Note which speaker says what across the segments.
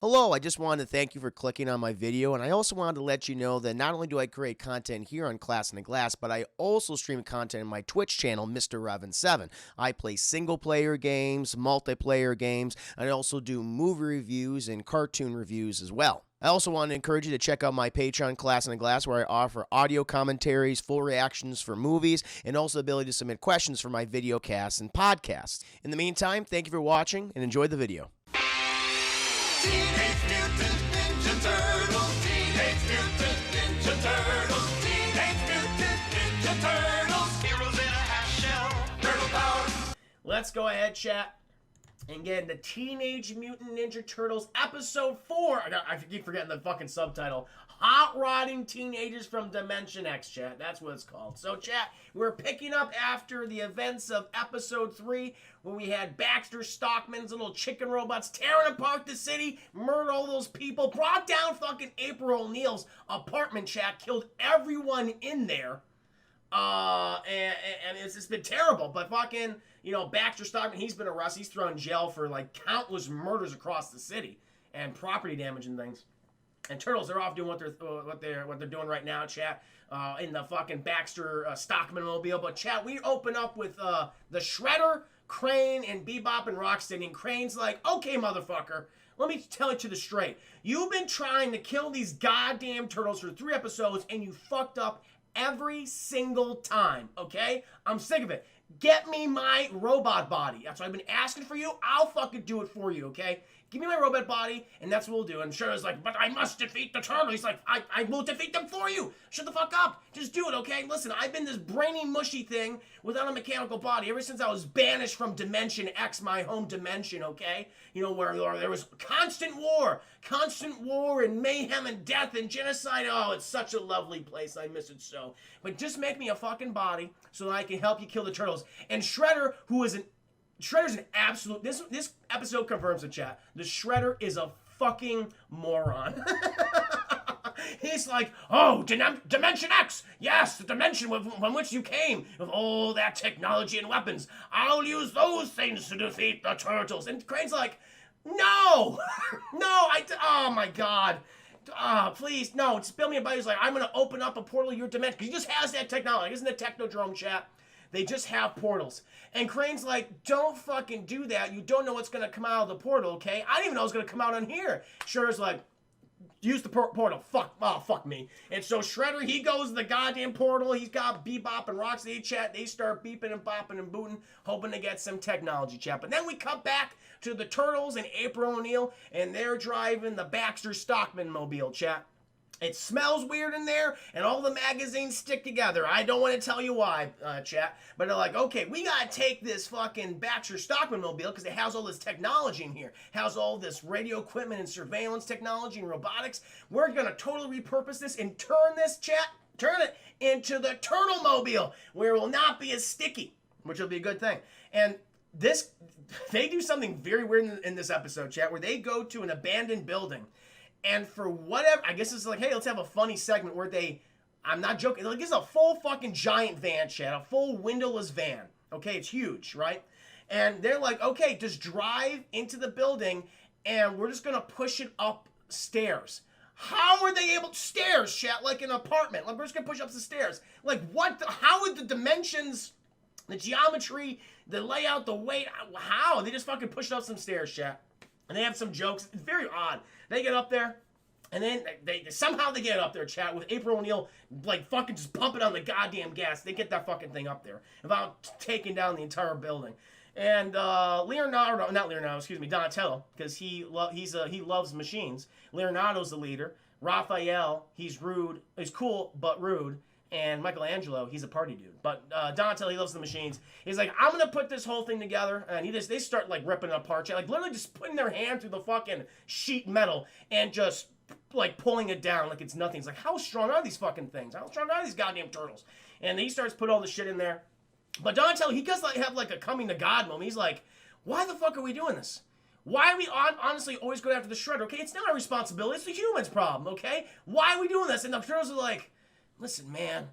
Speaker 1: Hello, I just wanted to thank you for clicking on my video, and I also wanted to let you know that not only do I create content here on Class in the Glass, but I also stream content in my Twitch channel, Mr. Revan7. I play single-player games, multiplayer games, and I also do movie reviews and cartoon reviews as well. I also want to encourage you to check out my Patreon, Class in the Glass, where I offer audio commentaries, full reactions for movies, and also the ability to submit questions for my video casts and podcasts. In the meantime, thank you for watching, and enjoy the video.
Speaker 2: Teenage Mutant Ninja Turtles. Teenage Mutant Ninja Turtles. Teenage Mutant Ninja Turtles. Heroes in a half shell. Turtle power.
Speaker 1: Let's go ahead, chat, and get into Teenage Mutant Ninja Turtles Episode 4. I keep forgetting the fucking subtitle. Hot Rodding Teenagers from Dimension X, chat. That's what it's called. So, chat, we're picking up after the events of Episode 3, where we had Baxter Stockman's little chicken robots tearing apart the city, murdered all those people, brought down fucking April O'Neil's apartment, chat, killed everyone in there. And it's been terrible, but fucking, Baxter Stockman, he's been arrested. He's thrown in jail for, like, countless murders across the city and property damage and things. And Turtles, they're off doing what they're doing right now, chat, in the fucking Baxter Stockman mobile. But chat, we open up with the Shredder, Crane, and Bebop and Rocksteady. And Crane's like, okay, motherfucker, let me tell it to the straight. You've been trying to kill these goddamn turtles for 3 episodes, and you fucked up every single time, okay? I'm sick of it. Get me my robot body. That's what I've been asking for you. I'll fucking do it for you, okay? Give me my robot body, and that's what we'll do. And Shredder's like, but I must defeat the turtle. He's like, I will defeat them for you. Shut the fuck up. Just do it, okay? Listen, I've been this brainy, mushy thing without a mechanical body ever since I was banished from Dimension X, my home dimension, okay? Where there was constant war and mayhem and death and genocide. Oh, it's such a lovely place. I miss it so. But just make me a fucking body so that I can help you kill the turtles. And Shredder, Shredder's an absolute... This episode confirms the chat. The Shredder is a fucking moron. He's like, oh, Dimension X! Yes, the dimension from which you came, with all that technology and weapons. I'll use those things to defeat the turtles. And Crane's like, no! Oh my god. Please, no, spill me a bite. He's like, I'm gonna open up a portal to your dimension. Because he just has that technology. Isn't it Technodrome, chat? They just have portals. And Crane's like, don't fucking do that. You don't know what's going to come out of the portal, okay? I didn't even know it was going to come out on here. Shredder's like, use the portal. Fuck me. And so Shredder, he goes to the goddamn portal. He's got Bebop and Rocksteady, chat. They start beeping and bopping and booting, hoping to get some technology, chat. But then we cut back to the Turtles and April O'Neil, and they're driving the Baxter Stockman mobile, chat. It smells weird in there, and all the magazines stick together. I don't want to tell you why, chat. But they're like, okay, we got to take this fucking Baxter Stockman mobile because it has all this technology in here. Has all this radio equipment and surveillance technology and robotics. We're going to totally repurpose this and turn it into the Turtle Mobile, where it will not be as sticky, which will be a good thing. And they do something very weird in this episode, chat, where they go to an abandoned building. And for whatever, I guess it's like, hey, let's have a funny segment where I'm not joking, like, it's a full fucking giant van, chat, a full windowless van. Okay, it's huge, right? And they're like, okay, just drive into the building and we're just gonna push it upstairs. How are they able to stairs, chat, like an apartment? Like, we're just gonna push up the stairs. Like, how would the dimensions, the geometry, the layout, the weight, how? They just fucking pushed up some stairs, chat. And they have some jokes. It's very odd. They get up there, and then somehow they get up there, chat, with April O'Neil, like, fucking just pumping on the goddamn gas. They get that fucking thing up there without taking down the entire building. And Donatello, because he loves machines. Leonardo's the leader. Raphael, he's rude. He's cool, but rude. And Michelangelo, he's a party dude. But Donatello, he loves the machines. He's like, I'm going to put this whole thing together. And they start, like, ripping it apart. Like, literally just putting their hand through the fucking sheet metal and just, like, pulling it down like it's nothing. He's like, how strong are these fucking things? How strong are these goddamn turtles? And he starts putting all the shit in there. But Donatello, he does, like, have, like, a coming to God moment. He's like, why the fuck are we doing this? Why are we honestly always going after the Shredder? Okay, it's not our responsibility. It's the humans' problem, okay? Why are we doing this? And the turtles are like, listen, man,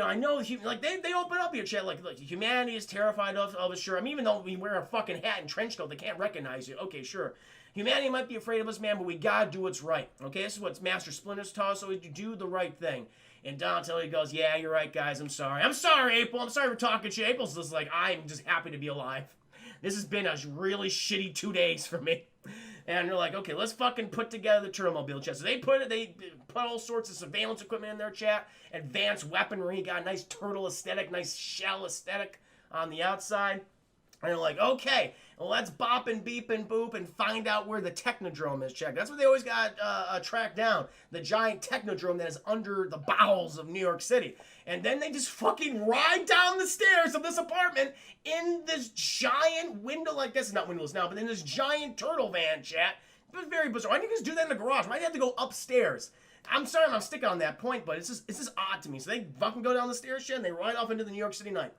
Speaker 1: I know, like, they open up here, chat, like humanity is terrified of us, sure. I mean, even though we wear a fucking hat and trench coat, they can't recognize you. Okay, sure. Humanity might be afraid of us, man, but we gotta do what's right. Okay, this is what Master Splinter's taught us, so you do the right thing. And Donatello goes, yeah, you're right, guys. I'm sorry. I'm sorry, April. I'm sorry for talking shit. April's just like, I'm just happy to be alive. This has been a really shitty 2 days for me. And they're like, okay, let's fucking put together the Turtlemobile chat. So they put all sorts of surveillance equipment in their chat, advanced weaponry, got a nice turtle aesthetic, nice shell aesthetic on the outside. And they're like, okay, well, let's bop and beep and boop and find out where the Technodrome is, check. That's what they always got tracked down. The giant Technodrome that is under the bowels of New York City. And then they just fucking ride down the stairs of this apartment in this giant window, like this is not windowless now, but in this giant turtle van, chat. It was very bizarre. Why didn't you just do that in the garage? Why did you have to go upstairs? I'm sorry I'm sticking on that point, but it's just odd to me. So they fucking go down the stairs, shit, and they ride off into the New York City night.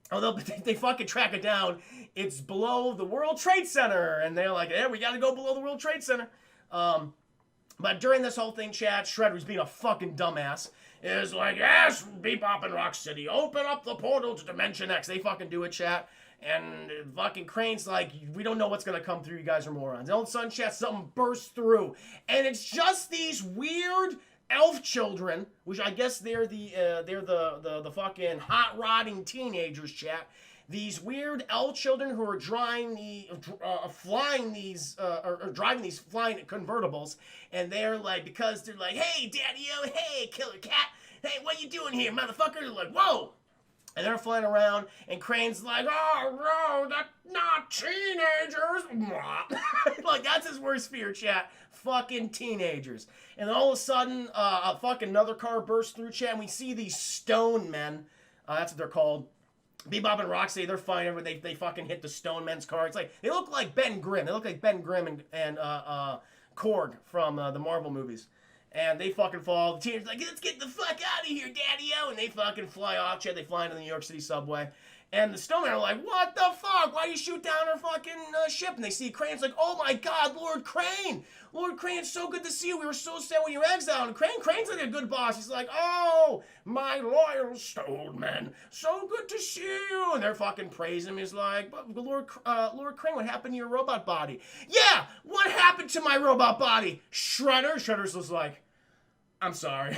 Speaker 1: Although they fucking track it down, it's below the World Trade Center, and they're like, yeah, we gotta go below the World Trade Center. But during this whole thing, chat, Shredder's being a fucking dumbass. Is like, yes, Bebop and Rocksteady, open up the portal to Dimension X. They fucking do it, chat. And fucking Crane's like, we don't know what's gonna come through, you guys are morons. And all of a sudden, chat, something bursts through. And it's just these weird elf children, which I guess they're the fucking hot rodding teenagers, chat. These weird elf children who are driving these flying convertibles, and they're like, because they're like, hey, Daddy-o, hey, Killer Cat, hey, what you doing here, motherfucker? They're like, whoa. And they're flying around, and Crane's like, oh, no, that's not teenagers. Like, that's his worst fear, chat. Fucking teenagers. And then all of a sudden, fucking another car bursts through, chat, and we see these stone men. That's what they're called. Bebop and Rocksteady, they're fine. They fucking hit the stone men's car. It's like, they look like Ben Grimm. They look like Ben Grimm and Korg from the Marvel movies. And they fucking fall. The teenagers like, let's get the fuck out of here, Daddy-o. And they fucking fly off, chat. They fly into the New York City subway. And the Stonemen are like, what the fuck? Why do you shoot down our fucking ship? And they see Crane's like, oh my god, Lord Crane! Lord Crane, it's so good to see you. We were so sad when you were exiled. And Crane's like a good boss. He's like, oh, my loyal Stonemen. So good to see you. And they're fucking praising him. He's like, but Lord Crane, what happened to your robot body? Yeah, what happened to my robot body? Shredder's just like, I'm sorry.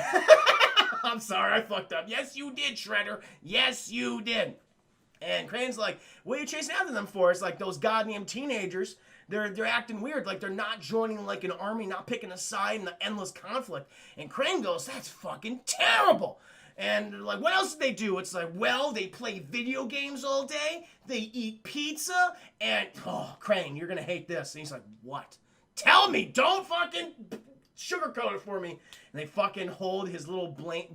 Speaker 1: I'm sorry, I fucked up. Yes, you did, Shredder. Yes, you did. And Crane's like, what are you chasing after them for? It's like those goddamn teenagers. They're acting weird. Like they're not joining like an army, not picking a side in the endless conflict. And Crane goes, that's fucking terrible. And like, what else did they do? It's like, well, they play video games all day. They eat pizza. And, oh, Crane, you're going to hate this. And he's like, what? Tell me. Don't fucking sugarcoat it for me. And they fucking hold his little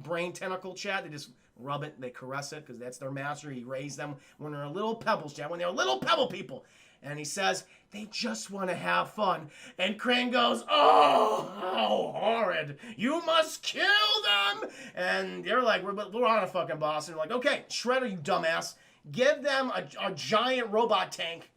Speaker 1: brain tentacle, chat. They just rub it, they caress it, because that's their master. He raised them when they're little pebbles, chat, when they're little pebble people. And he says, they just want to have fun. And Crane goes, oh, how horrid. You must kill them. And they're like, we're on a fucking boss. And they're like, okay, Shredder, you dumbass. Give them a giant robot tank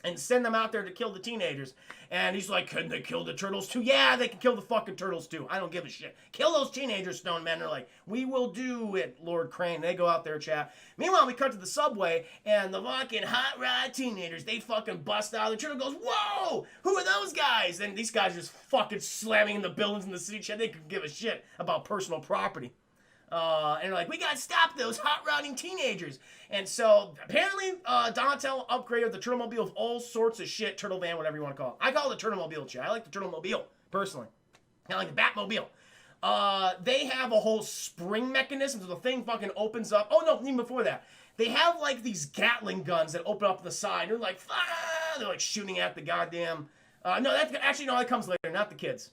Speaker 1: and send them out there to kill the teenagers. And he's like, couldn't they kill the turtles too? Yeah, they can kill the fucking turtles too. I don't give a shit. Kill those teenagers, Stone Men. They're like, we will do it, Lord Crane. They go out there, chat. Meanwhile, we cut to the subway, and the fucking hot rod teenagers, they fucking bust out. The turtle goes, whoa, who are those guys? And these guys are just fucking slamming in the buildings in the city, chat. They could give a shit about personal property. And they're like, we gotta stop those hot rodding teenagers. And so, apparently, Donatello upgraded the Turtlemobile with all sorts of shit. Turtle van, whatever you want to call it. I call it the Turtlemobile, chat. I like the Turtlemobile, personally. I like the Batmobile. They have a whole spring mechanism, so the thing fucking opens up. Oh, no, even before that. They have, like, these Gatling guns that open up the side. They're like, ah! They're, like, shooting at the goddamn... no, that comes later, not the kids.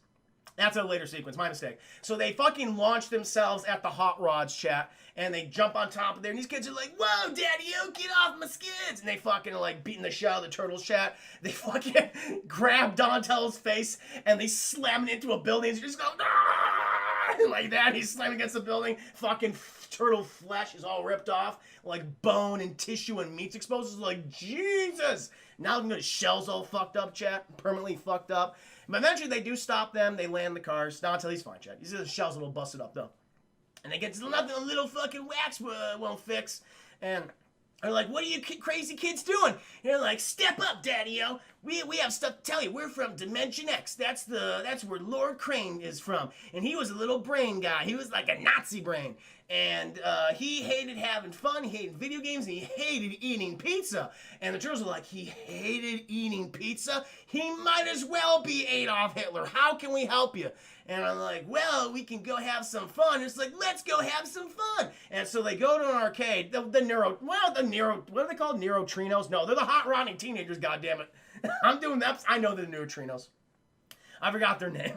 Speaker 1: That's a later sequence, my mistake. So they fucking launch themselves at the hot rods, chat, and they jump on top of there, and these kids are like, whoa, Daddy-o, get off my skids! And they fucking are like beating the shit out of the turtles, chat. They fucking grab Donatello's face, and they slam it into a building, and they just go, ah! Like that. He's slamming against the building. Fucking turtle flesh is all ripped off, like bone and tissue and meat's exposed. It's like, Jesus! Now the shell's all fucked up, chat, permanently fucked up. But eventually they do stop them. They land the cars. Donatello's fine, chat. You see the shell's a little busted up, though. And they get to nothing a little fucking wax won't fix. And they're like, what are you crazy kids doing? And they're like, step up, Daddy-o. We have stuff to tell you. We're from Dimension X. That's where Lord Crane is from. And he was a little brain guy. He was like a Nazi brain. And he hated having fun, he hated video games, and he hated eating pizza. And the Turtles were like, he hated eating pizza? He might as well be Adolf Hitler. How can we help you? And I'm like, well, we can go have some fun. It's like, let's go have some fun. And so they go to an arcade. What are they called? Neurotrinos? No, they're the hot rodding teenagers, goddammit. I'm doing that. I know they're the Neurotrinos. I forgot their name.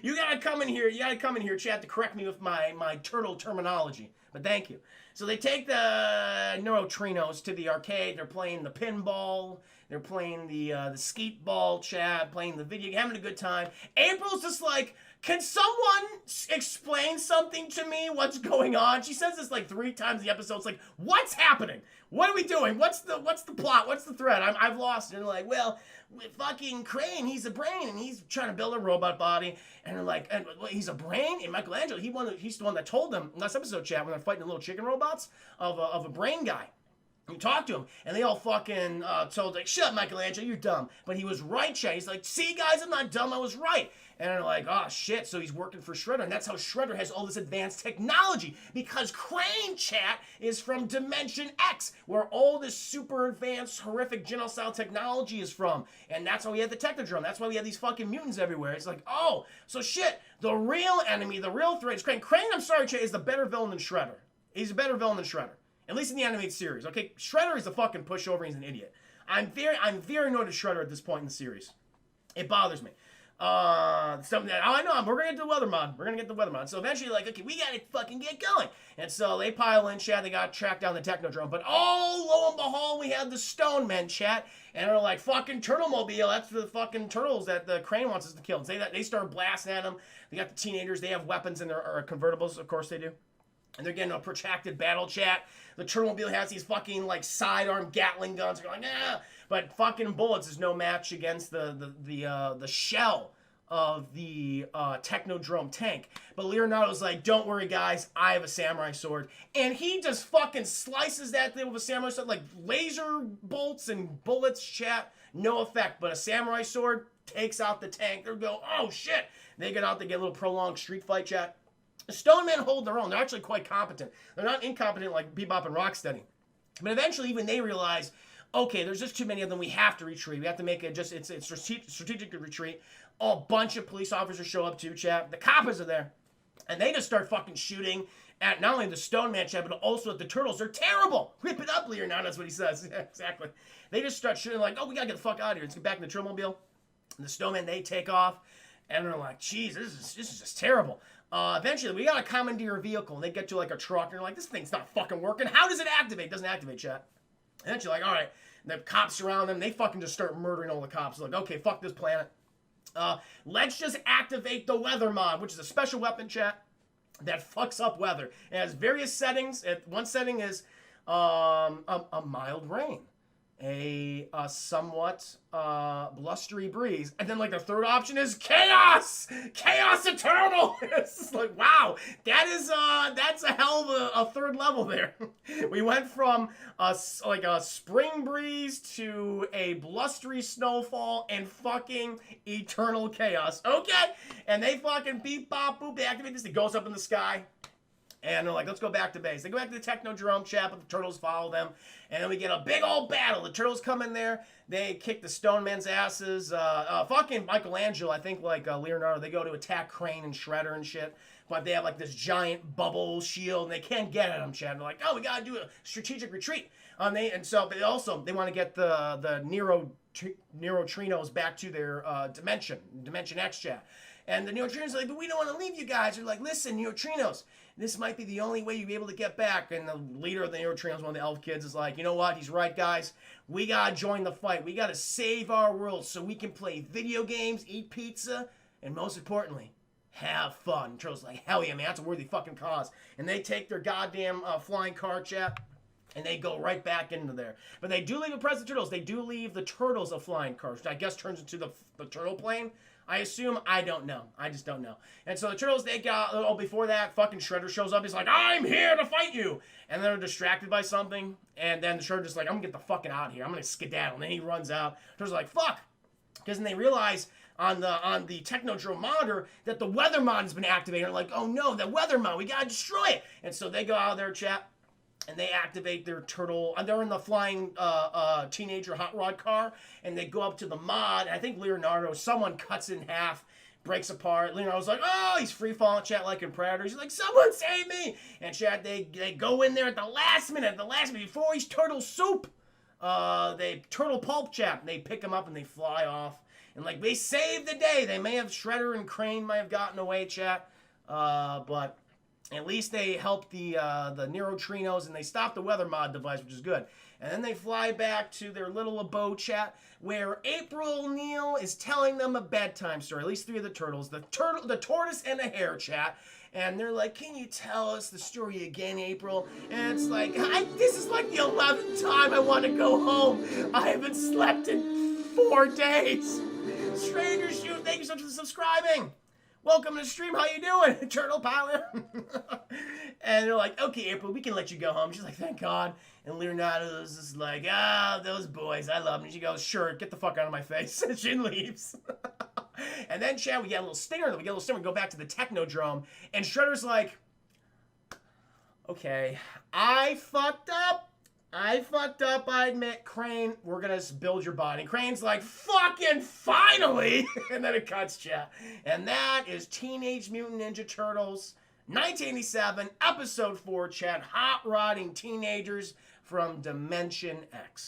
Speaker 1: You gotta come in here, chat, to correct me with my turtle terminology. But thank you. So they take the Neurotrinos to the arcade. They're playing the pinball. They're playing the skeet ball, chat, playing the video, having a good time. April's just like, can someone explain something to me? What's going on? She says this like 3 times in the episode. It's like, what's happening? What are we doing? What's the plot? What's the thread? I've lost it. And they're like, well, with fucking Crane, he's a brain, and he's trying to build a robot body. And they're like, he's a brain? And Michelangelo, he's the one that told them last episode, chat, when they're fighting the little chicken robots, of a brain guy. You talk to him, and they all fucking told, like, shut up, Michelangelo, you're dumb. But he was right, chat. He's like, see, guys, I'm not dumb, I was right. And they're like, oh, shit, so he's working for Shredder. And that's how Shredder has all this advanced technology. Because Crane, chat, is from Dimension X, where all this super advanced, horrific genocidal technology is from. And that's why we have the Technodrome. That's why we have these fucking mutants everywhere. It's like, oh, so shit, the real enemy, the real threat is Crane. Crane, I'm sorry, chat, is the better villain than Shredder. He's a better villain than Shredder. At least in the animated series, okay? Shredder is a fucking pushover. He's an idiot. I'm very annoyed at Shredder at this point in the series. It bothers me. Something that, I know, we're gonna get the weather mod. We're gonna get the weather mod. So eventually, like, okay, we gotta fucking get going. And so they pile in, chat. They got tracked down the Technodrome. But oh, lo and behold, we have the Stone Men, chat. And they're like, fucking Turtlemobile. That's the fucking turtles that the Crane wants us to kill. And they start blasting at them. They got the teenagers. They have weapons in their convertibles. Of course they do. And they're getting a protracted battle, chat. The Turtlemobile has these fucking, like, sidearm Gatling guns. They're like, ah. But fucking bullets is no match against the shell of the Technodrome tank. But Leonardo's like, don't worry, guys. I have a samurai sword. And he just fucking slices that thing with a samurai sword. Like, laser bolts and bullets, chat. No effect. But a samurai sword takes out the tank. They go, oh, shit. They get out. They get a little prolonged street fight, chat. The Stone Men hold their own. They're actually quite competent. They're not incompetent like Bebop and Rocksteady. But eventually, even they realize, okay, there's just too many of them. We have to retreat. We have to make it just, it's strategic retreat. A bunch of police officers show up too, chat. The coppers are there. And they just start fucking shooting at not only the Stone Man, chat, but also at the Turtles. They're terrible. Whip it up, Leonardo. That's what he says. Yeah, exactly. They just start shooting like, oh, we got to get the fuck out of here. Let's get back in the Turtlemobile. And the Stone Men, they take off. And they're like, geez, this is just terrible. Eventually, we got to commandeer a vehicle, and they get to, like, a truck, and they're like, this thing's not fucking working. How does it activate? It doesn't activate, chat. And then you're like, all right. And the cops surround them. They fucking just start murdering all the cops. They're like, okay, fuck this planet. Let's just activate the weather mod, which is a special weapon, chat, that fucks up weather. It has various settings. One setting is a mild rain. A somewhat blustery breeze, and then like the third option is chaos eternal. It's just like, wow, that's a hell of a third level there. We went from a spring breeze to a blustery snowfall and fucking eternal chaos. Okay, and they fucking beep bop boop. They activate this. It goes up in the sky. And they're like, let's go back to base. They go back to the Technodrome, chat, but the Turtles follow them. And then we get a big old battle. The Turtles come in there. They kick the Stone Men's asses. Fucking Michelangelo, I think, like Leonardo, they go to attack Crane and Shredder and shit. But they have, like, this giant bubble shield, and they can't get at them, chat. They're like, oh, we got to do a strategic retreat. But they want to get the Neurotrinos back to their Dimension X, chat. And the Neurotrinos are like, but we don't want to leave you guys. They're like, listen, Neurotrinos, this might be the only way you'll be able to get back. And the leader of the Neurotrinos, one of the elf kids, is like, you know what? He's right, guys. We got to join the fight. We got to save our world so we can play video games, eat pizza, and most importantly, have fun. And Turtles like, hell yeah, man, that's a worthy fucking cause. And they take their goddamn flying car, chat, and they go right back into there. But they do leave the present Turtles. They do leave the Turtles a flying car, which I guess turns into the turtle plane. I assume. I don't know. I just don't know. And so the Turtles, they got, before that, fucking Shredder shows up. He's like, I'm here to fight you. And they're distracted by something. And then the Shredder's just like, I'm going to get the fucking out of here. I'm going to skedaddle. And then he runs out. Turtles are like, fuck. Because then they realize on the Technodrome monitor that the weather mod has been activated. They're like, oh no, the weather mod, we got to destroy it. And so they go out of there, chat. And they activate their turtle, and they're in the flying teenager hot rod car, and they go up to the mod, and I think Leonardo, someone cuts it in half, breaks apart. Leonardo's like, oh, he's free falling, chat, like in Predator. He's like, someone save me! And chat, they go in there at the last minute, before he's turtle soup. They turtle pulp, chat, and they pick him up and they fly off. And like, they save the day. They may have, Shredder and Crane might have gotten away, chat, but at least they help the neurotrinos, and they stop the weather mod device, which is good. And then they fly back to their little abode, chat, where April O'Neil is telling them a bedtime story. At least 3 of the turtles, the tortoise, and the hare, chat. And they're like, can you tell us the story again, April? And it's like, this is like the 11th time I want to go home. I haven't slept in 4 days. Stranger Shoot, thank you so much for subscribing. Welcome to the stream. How you doing? Turtle power. And they're like, okay, April, we can let you go home. She's like, thank God. And Leonardo's just like, those boys, I love them. And she goes, sure, get the fuck out of my face. And she leaves. And then, Chad, we get a little stinger. We go back to the Technodrome. And Shredder's like, okay, I fucked up, I admit. Crane, we're gonna build your body. Crane's like, fucking finally! And then it cuts, chat. And that is Teenage Mutant Ninja Turtles, 1987, episode 4, chat. Hot rodding teenagers from Dimension X.